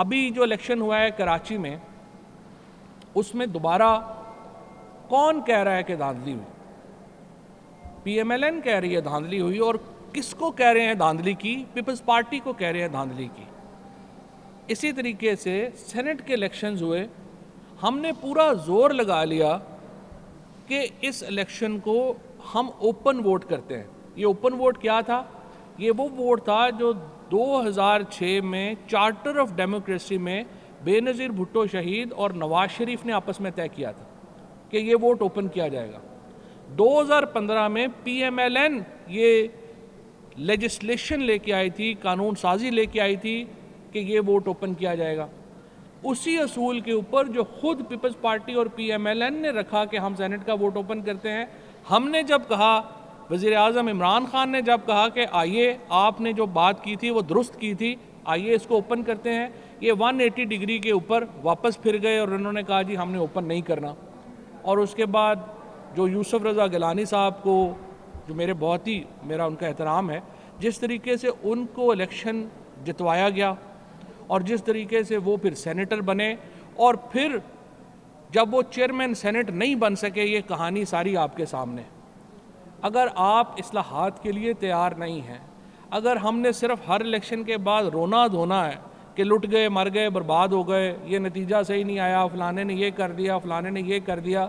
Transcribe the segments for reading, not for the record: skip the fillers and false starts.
ابھی جو الیکشن ہوا ہے کراچی میں، اس میں دوبارہ کون کہہ رہا ہے کہ دھاندلی ہوئی؟ پی ایم ایل این کہہ رہی ہے دھاندلی ہوئی، اور کس کو کہہ رہے ہیں دھاندلی کی؟ پیپلز پارٹی کو کہہ رہے ہیں دھاندلی کی۔ اسی طریقے سے سینٹ کے الیکشنز ہوئے، ہم نے پورا زور لگا لیا کہ اس الیکشن کو ہم اوپن ووٹ کرتے ہیں۔ یہ اوپن ووٹ کیا تھا؟ یہ وہ ووٹ تھا جو 2006 میں چارٹر آف ڈیموکریسی میں بے نظیر بھٹو شہید اور نواز شریف نے آپس میں طے کیا تھا کہ یہ ووٹ اوپن کیا جائے گا۔ 2015 میں پی ایم ایل این یہ لیجسلیشن لے کے آئی تھی، قانون سازی لے کے آئی تھی کہ یہ ووٹ اوپن کیا جائے گا۔ اسی اصول کے اوپر جو خود پیپلز پارٹی اور پی ایم ایل این نے رکھا کہ ہم سینٹ کا ووٹ اوپن کرتے ہیں، ہم نے جب کہا، وزیر اعظم عمران خان نے جب کہا کہ آئیے آپ نے جو بات کی تھی وہ درست کی تھی، آئیے اس کو اوپن کرتے ہیں، یہ 180 ڈگری کے اوپر واپس پھر گئے اور انہوں نے کہا جی ہم نے اوپن نہیں کرنا۔ اور اس کے بعد جو یوسف رضا گیلانی صاحب کو، جو میرا ان کا احترام ہے، جس طریقے سے ان کو الیکشن جتوایا گیا اور جس طریقے سے وہ پھر سینیٹر بنے، اور پھر جب وہ چیئرمین سینٹ نہیں بن سکے، یہ کہانی ساری آپ کے سامنے۔ اگر آپ اصلاحات کے لیے تیار نہیں ہیں، اگر ہم نے صرف ہر الیکشن کے بعد رونا دھونا ہے کہ لٹ گئے، مر گئے، برباد ہو گئے، یہ نتیجہ صحیح نہیں آیا، فلانے نے یہ کر دیا، فلانے نے یہ کر دیا،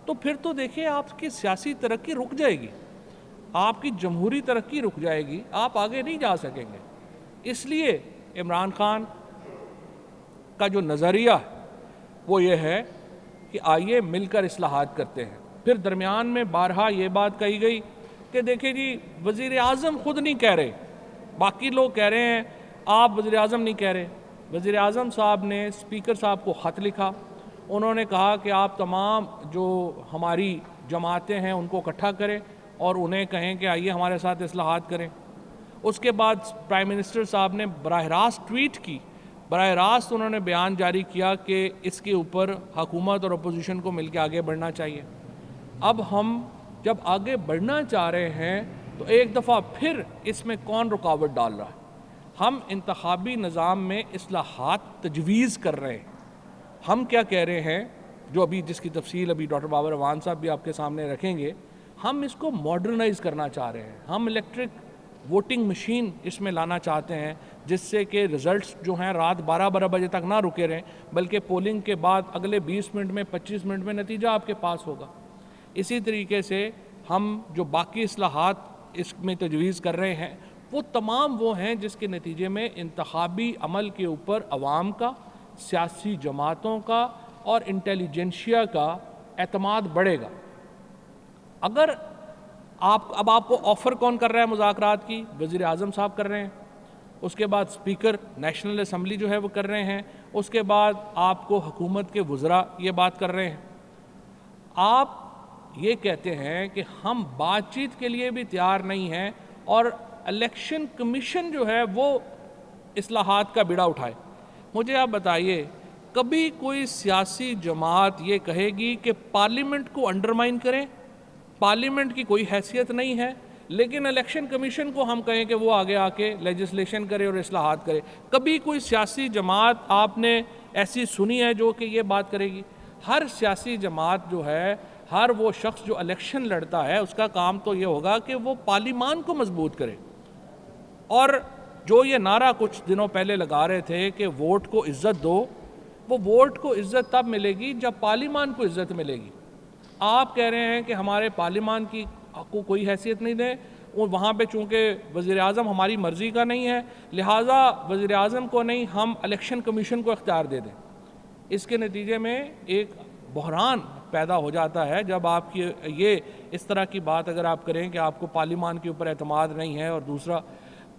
تو پھر تو دیکھیں آپ کی سیاسی ترقی رک جائے گی، آپ کی جمہوری ترقی رک جائے گی، آپ آگے نہیں جا سکیں گے۔ اس لیے عمران خان کا جو نظریہ ہے وہ یہ ہے کہ آئیے مل کر اصلاحات کرتے ہیں۔ پھر درمیان میں بارہا یہ بات کہی گئی کہ دیکھیں جی وزیر اعظم خود نہیں کہہ رہے، باقی لوگ کہہ رہے ہیں، آپ وزیر اعظم نہیں کہہ رہے۔ وزیر اعظم صاحب نے اسپیکر صاحب کو خط لکھا، انہوں نے کہا کہ آپ تمام جو ہماری جماعتیں ہیں ان کو اکٹھا کریں اور انہیں کہیں کہ آئیے ہمارے ساتھ اصلاحات کریں۔ اس کے بعد پرائم منسٹر صاحب نے براہ راست ٹویٹ کی، براہ راست انہوں نے بیان جاری کیا کہ اس کے اوپر حکومت اور اپوزیشن کو مل کے آگے بڑھنا چاہیے۔ اب ہم جب آگے بڑھنا چاہ رہے ہیں تو ایک دفعہ پھر اس میں کون رکاوٹ ڈال رہا ہے؟ ہم انتخابی نظام میں اصلاحات تجویز کر رہے ہیں۔ ہم کیا کہہ رہے ہیں، جو ابھی جس کی تفصیل ابھی ڈاکٹر بابر اعوان صاحب بھی آپ کے سامنے رکھیں گے، ہم اس کو ماڈرنائز کرنا چاہ رہے ہیں۔ ہم الیکٹرک ووٹنگ مشین اس میں لانا چاہتے ہیں، جس سے کہ رزلٹس جو ہیں رات 12 بجے تک نہ رکے رہیں، بلکہ پولنگ کے بعد اگلے 20 منٹ میں 25 منٹ میں نتیجہ آپ کے پاس ہوگا۔ اسی طریقے سے ہم جو باقی اصلاحات اس میں تجویز کر رہے ہیں وہ تمام وہ ہیں جس کے نتیجے میں انتخابی عمل کے اوپر عوام کا، سیاسی جماعتوں کا اور انٹیلیجنشیا کا اعتماد بڑھے گا۔ اگر اب آپ کو آفر کون کر رہا ہے مذاکرات کی؟ وزیر اعظم صاحب کر رہے ہیں، اس کے بعد اسپیکر نیشنل اسمبلی جو ہے وہ کر رہے ہیں، اس کے بعد آپ کو حکومت کے وزراء یہ بات کر رہے ہیں۔ آپ یہ کہتے ہیں کہ ہم بات چیت کے لیے بھی تیار نہیں ہیں اور الیکشن کمیشن جو ہے وہ اصلاحات کا بیڑا اٹھائے۔ مجھے آپ بتائیے، کبھی کوئی سیاسی جماعت یہ کہے گی کہ پارلیمنٹ کو انڈرمائن کریں؟ پارلیمنٹ کی کوئی حیثیت نہیں ہے، لیکن الیکشن کمیشن کو ہم کہیں کہ وہ آگے آ کے لیجسلیشن کرے اور اصلاحات کرے۔ کبھی کوئی سیاسی جماعت آپ نے ایسی سنی ہے جو کہ یہ بات کرے گی؟ ہر سیاسی جماعت جو ہے، ہر وہ شخص جو الیکشن لڑتا ہے، اس کا کام تو یہ ہوگا کہ وہ پارلیمان کو مضبوط کرے۔ اور جو یہ نعرہ کچھ دنوں پہلے لگا رہے تھے کہ ووٹ کو عزت دو، وہ ووٹ کو عزت تب ملے گی جب پارلیمان کو عزت ملے گی۔ آپ کہہ رہے ہیں کہ ہمارے پارلیمان کی کو کوئی حیثیت نہیں دیں، وہاں پہ چونکہ وزیر اعظم ہماری مرضی کا نہیں ہے، لہٰذا وزیر اعظم کو نہیں، ہم الیکشن کمیشن کو اختیار دے دیں۔ اس کے نتیجے میں ایک بحران پیدا ہو جاتا ہے جب آپ کی یہ اس طرح کی بات اگر آپ کریں کہ آپ کو پارلیمان کے اوپر اعتماد نہیں ہے۔ اور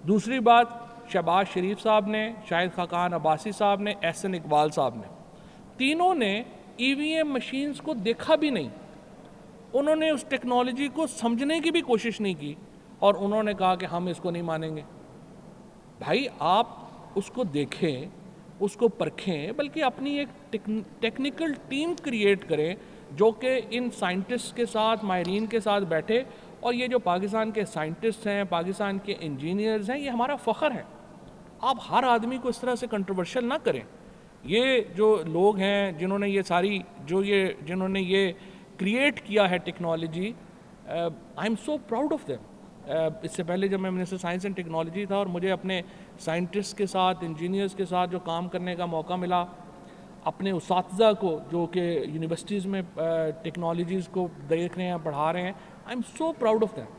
دوسری بات، شہباز شریف صاحب نے، شاہد خاقان عباسی صاحب نے، احسن اقبال صاحب نے، تینوں نے ای وی ایم مشینز کو دیکھا بھی نہیں، انہوں نے اس ٹیکنالوجی کو سمجھنے کی بھی کوشش نہیں کی، اور انہوں نے کہا کہ ہم اس کو نہیں مانیں گے۔ بھائی آپ اس کو دیکھیں، اس کو پرکھیں، بلکہ اپنی ایک ٹیکنیکل ٹیم کریٹ کریں جو کہ ان سائنٹسٹ کے ساتھ، ماہرین کے ساتھ بیٹھے۔ اور یہ جو پاکستان کے سائنٹسٹ ہیں، پاکستان کے انجینئرز ہیں، یہ ہمارا فخر ہے۔ آپ ہر آدمی کو اس طرح سے کنٹروورشل نہ کریں. یہ جو لوگ ہیں جنہوں نے یہ کریٹ کیا ہے technology, I am so proud of them. اس سے پہلے جب میں منسٹر سائنس اینڈ ٹیکنالوجی تھا اور مجھے اپنے سائنٹسٹ کے ساتھ, انجینئرس کے ساتھ جو کام کرنے کا موقع ملا, اپنے اساتذہ کو جو کہ یونیورسٹیز میں ٹیکنالوجیز کو دیکھ رہے ہیں, پڑھا رہے ہیں, آئی am so proud of them.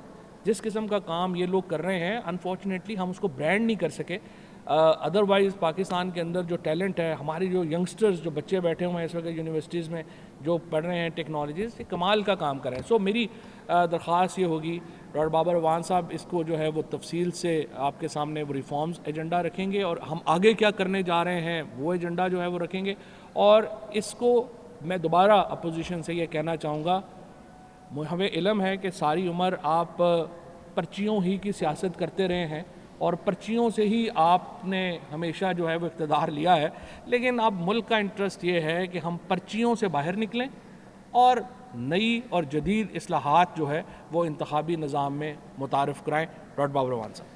جس قسم کا کام یہ لوگ کر رہے ہیں, انفارچونیٹلی ہم اس کو برانڈ نہیں کر سکے. ادروائز پاکستان کے اندر جو ٹیلنٹ ہے, ہماری جو ینگسٹرز, جو بچے بیٹھے ہوئے ہیں اس وقت یونیورسٹیز میں جو پڑھ رہے ہیں ٹیکنالوجیز, یہ کمال کا کام کر رہے ہیں. سو میری درخواست یہ ہوگی, ڈاکٹر بابر اعوان صاحب اس کو جو ہے وہ تفصیل سے آپ کے سامنے وہ ریفارمز ایجنڈا رکھیں گے, اور ہم آگے کیا کرنے جا رہے ہیں وہ ایجنڈا جو ہے وہ رکھیں گے. اور اس کو میں دوبارہ اپوزیشن سے یہ کہنا چاہوں گا, ہمیں علم ہے کہ ساری عمر آپ پرچیوں ہی کی سیاست کرتے رہے ہیں, اور پرچیوں سے ہی آپ نے ہمیشہ جو ہے وہ اقتدار لیا ہے. لیکن اب ملک کا انٹرسٹ یہ ہے کہ ہم پرچیوں سے باہر نکلیں اور نئی اور جدید اصلاحات جو ہے وہ انتخابی نظام میں متعارف کرائیں. ڈاکٹر بابر اعوان صاحب.